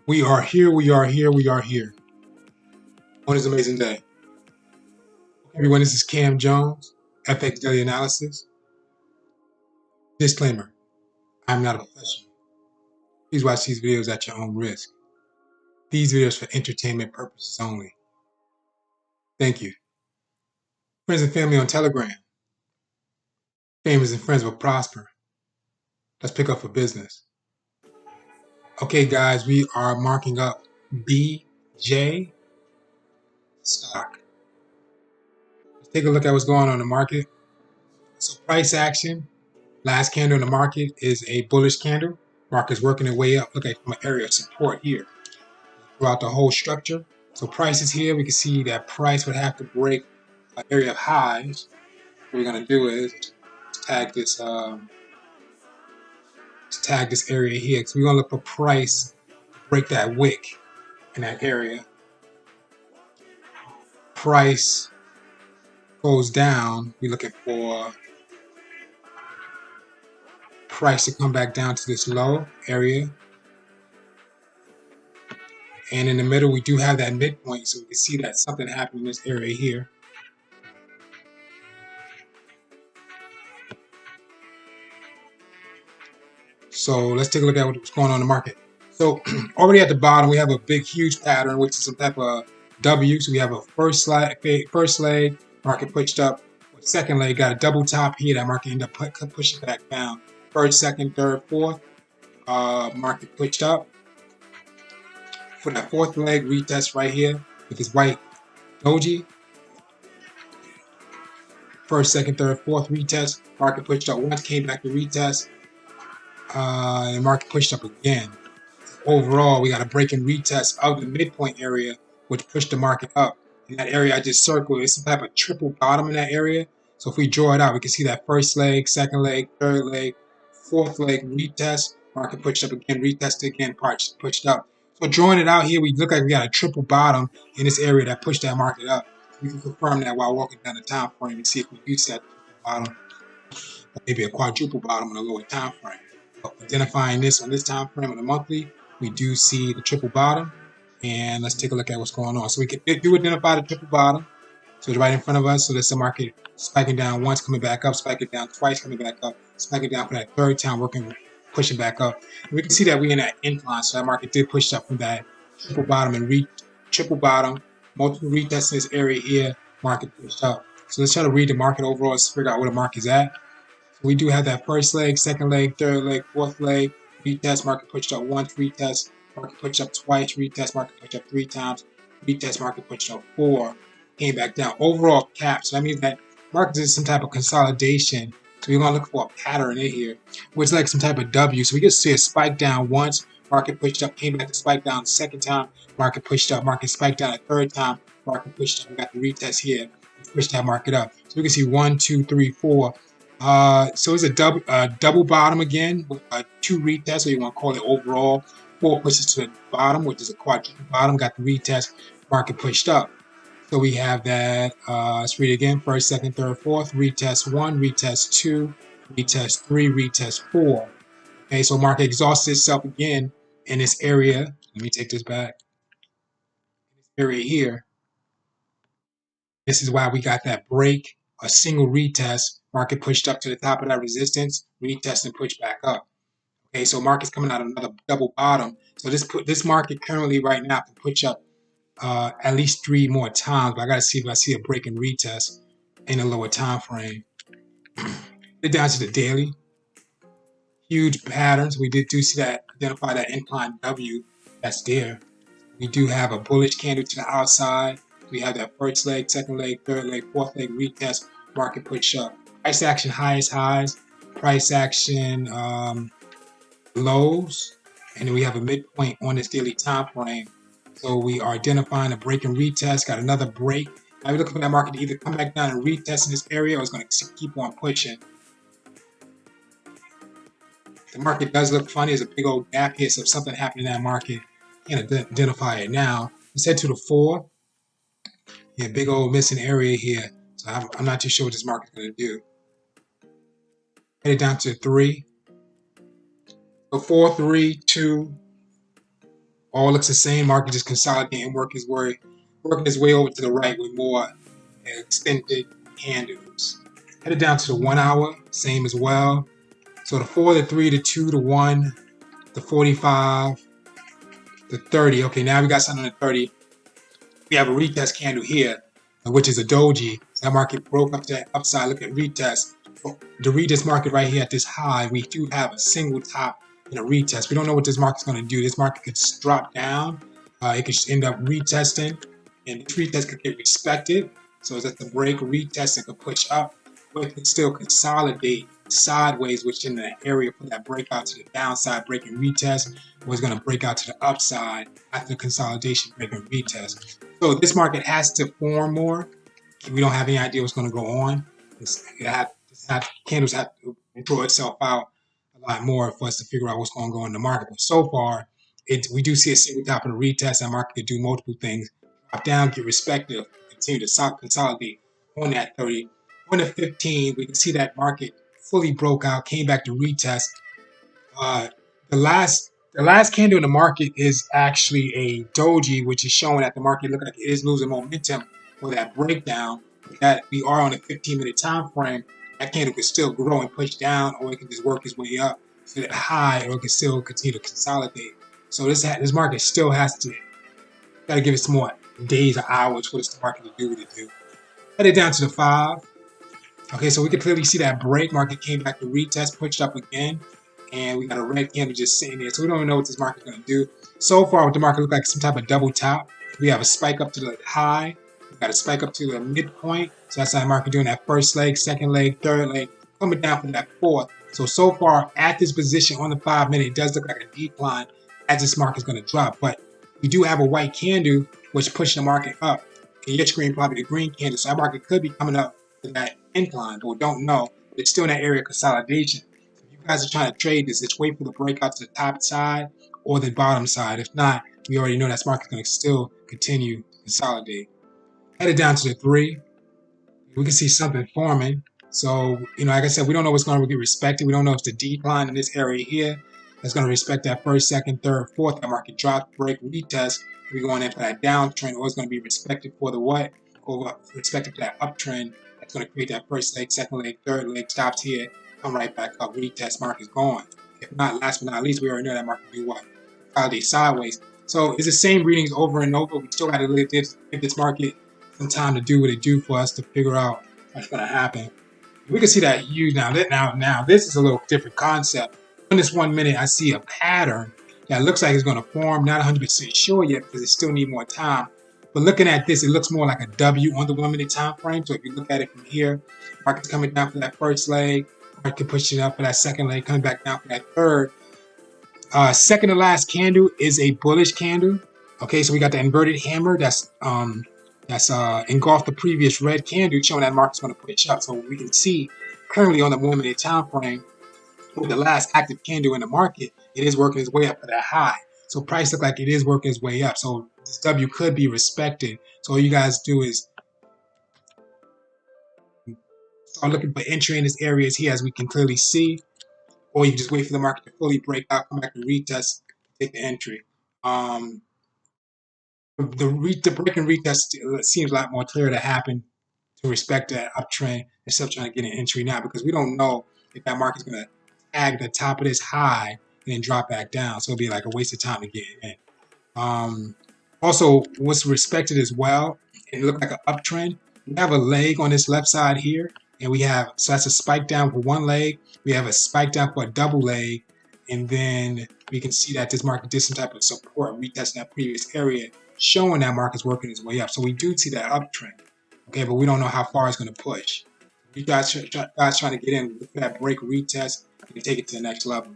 We are here, we are here, we are here on this amazing day. Everyone, this is Cam Jones, FX Daily Analysis. Disclaimer, I'm not a professional. Please watch these videos at your own risk. These videos for entertainment purposes only. Thank you. Friends and family on Telegram. Famous and friends will prosper. Let's pick up for business. Okay, guys, we are marking up BJ stock. Let's take a look at what's going on in the market. So price action. Last candle in the market is a bullish candle. Market's working their way up. Look at from an area of support here throughout the whole structure. So price is here. We can see that price would have to break an area of highs. What we're gonna do is tag this area here. So we're gonna look for price to break that wick in that area. Price goes down. We're looking for price to come back down to this low area. And in the middle, we do have that midpoint, so we can see that something happened in this area here. So let's take a look at what's going on in the market. So already at the bottom, we have a big, huge pattern, which is some type of W. So we have a first leg, market pushed up. Second leg got a double top here. That market ended up pushing back down. First, second, third, fourth, market pushed up. For that fourth leg, retest right here with this white doji. First, second, third, fourth retest. Market pushed up once, came back to retest. And market pushed up again. Overall, we got a break and retest of the midpoint area, which pushed the market up. In that area I just circled, it's some type of triple bottom in that area. So if we draw it out, we can see that first leg, second leg, third leg, fourth leg retest. Market pushed up again, retested again, pushed up. So drawing it out here, we look like we got a triple bottom in this area that pushed that market up. We can confirm that while walking down the time frame and see if we use that triple bottom, or maybe a quadruple bottom on a lower time frame. So identifying this on this time frame on the monthly, we do see the triple bottom, and let's take a look at what's going on. So we can do identify the triple bottom. So it's right in front of us. So that's the market spiking down once, coming back up, spiking down twice, coming back up, spiking down for that third time, pushing back up. And we can see that we're in that incline. So that market did push up from that triple bottom and triple bottom, multiple retests in this area here, market pushed up. So let's try to read the market overall, let's figure out where the market's at. We do have that first leg, second leg, third leg, fourth leg, retest, market pushed up once, retest, market pushed up twice, retest, market pushed up 3 times, retest, market pushed up 4, came back down. Overall cap, so that means that market is some type of consolidation. So we're going to look for a pattern in here, which is like some type of W. So we just see a spike down once, market pushed up, came back to spike down second time, market pushed up, market spiked down a third time, market pushed up, we got the retest here, pushed that market up. So we can see 1, 2, 3, 4. So it's a double bottom again with 2 retests, so you want to call it overall. 4 pushes to the bottom, which is a quadruple bottom, got the retest, market pushed up. So we have that, let's read it again, first, second, third, fourth, retest 1, retest 2, retest 3, retest 4. Okay, so market exhausts itself again in this area. Let me take this back. This area here. This is why we got that break, a single retest, market pushed up to the top of that resistance, retest and push back up. Okay, so market's coming out of another double bottom. So this market currently right now can push up at least 3 more times, but I gotta see if I see a break and retest in a lower time frame. Get down to the daily. Huge patterns. We do see that, identify that incline W that's there. We do have a bullish candle to the outside. We have that first leg, second leg, third leg, fourth leg retest, market push up. Price action highest highs, price action lows, and then we have a midpoint on this daily time frame. So we are identifying a break and retest, got another break. Now we're looking for that market to either come back down and retest in this area, or it's going to keep on pushing. The market does look funny. There's a big old gap here, so if something happened in that market, you can identify it now. Let's head to the 4. Yeah, big old missing area here. So I'm not too sure what this market's going to do. Headed down to 3. So 4, 3, 2, All looks the same. Market just consolidating, working its way over to the right with more extended candles. Headed down to the 1 hour, same as well. So the 4, the 3, the 2, the 1, the 45, the 30. Okay, now we got something on the 30. We have a retest candle here, which is a doji. That market broke up to that upside. Look at retest. The retest market right here at this high, we do have a single top and a retest. We don't know what this market's going to do. This market could drop down. It could end up retesting, and this retest could get respected. So it's at the break, retest, and could push up, but it could still consolidate sideways, which in the area for that breakout to the downside, breaking retest, was going to break out to the upside after consolidation, breaking retest. So this market has to form more. We don't have any idea what's going to go on. Candles have to draw itself out a lot more for us to figure out what's going to go on in the market. But so far, we do see a single top and a retest. That market could do multiple things: drop down, get respective, continue to consolidate on that 30. On the 15, we can see that market fully broke out, came back to retest. Uh, the last candle in the market is actually a doji, which is showing that the market looks like it is losing momentum for that breakdown. That we are on a 15-minute time frame. That candle could still grow and push down, or it can just work its way up to that high, or it can still continue to consolidate. So this market still has to got to give it some more days or hours for this market to do what it do. Headed down to the 5. Okay, so we can clearly see that break. Market came back to retest, pushed up again, and we got a red candle just sitting there. So we don't even know what this market's going to do. So far, what the market looks like some type of double top. We have a spike up to the high. We got a spike up to the midpoint. So that's how the market doing that first leg, second leg, third leg, coming down for that fourth. So far at this position on the 5 minute, it does look like a decline as this market's going to drop. But we do have a white candle, which pushed the market up. In your screen, probably the green candle. So our market could be coming up to that incline, but we don't know. But it's still in that area of consolidation. So if you guys are trying to trade this, just wait for the breakout to the top side or the bottom side. If not, we already know that market's going to still continue to consolidate. Headed down to the 3, we can see something forming. So, like I said, we don't know what's going to get respected. We don't know if the decline in this area here is going to respect that first, second, third, fourth. That market drop, break, retest. We're going in for that downtrend, or it's going to be respected for the what? Or respected for that uptrend. That's going to create that first leg, second leg, third leg, stops here, come right back up, retest, market's going. If not, last but not least, we already know that market do what? Consolidate sideways. So it's the same readings over and over. We still got to give this market some time to do what it do for us to figure out what's going to happen. We can see that huge now. Now this is a little different concept. In this 1 minute, I see a pattern that looks like it's going to form. Not 100% sure yet because it still need more time. But looking at this, it looks more like a W on the 1 minute time frame. So if you look at it from here, market's coming down for that first leg, market pushing up for that second leg, coming back down for that third. Second to last candle is a bullish candle. Okay, so we got the inverted hammer that's engulfed the previous red candle, showing that market's going to push up. So we can see currently on the 1 minute time frame, with the last active candle in the market, it is working its way up to that high. So price look like it is working its way up. So this W could be respected. So all you guys do is start looking for entry in this areas here, as we can clearly see, or you can just wait for the market to fully break out, come back to retest, take the entry. The break and retest seems a lot more clear to happen to respect that uptrend instead of trying to get an entry now, because we don't know if that market's going to tag the top of this high and then drop back down. So it'll be like a waste of time to get in. Also, what's respected as well, it looked like an uptrend. We have a leg on this left side here, and so that's a spike down for one leg. We have a spike down for a double leg, and then we can see that this market did some type of support, retesting that previous area, showing that market's working its way up. So we do see that uptrend, okay, but we don't know how far it's going to push. You guys trying to get in with that break retest and take it to the next level.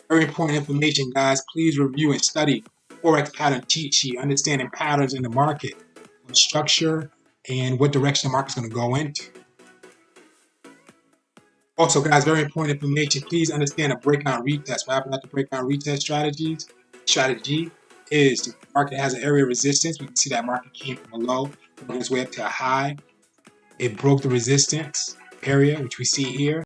Very important information, guys. Please review and study Forex pattern cheat sheet, understanding patterns in the market, what structure, and what direction the market's going to go into. Also, guys, very important information. Please understand a breakout retest. What happens after breakout retest strategy is the market has an area of resistance. We can see that market came from a low, working its way up to a high. It broke the resistance area, which we see here.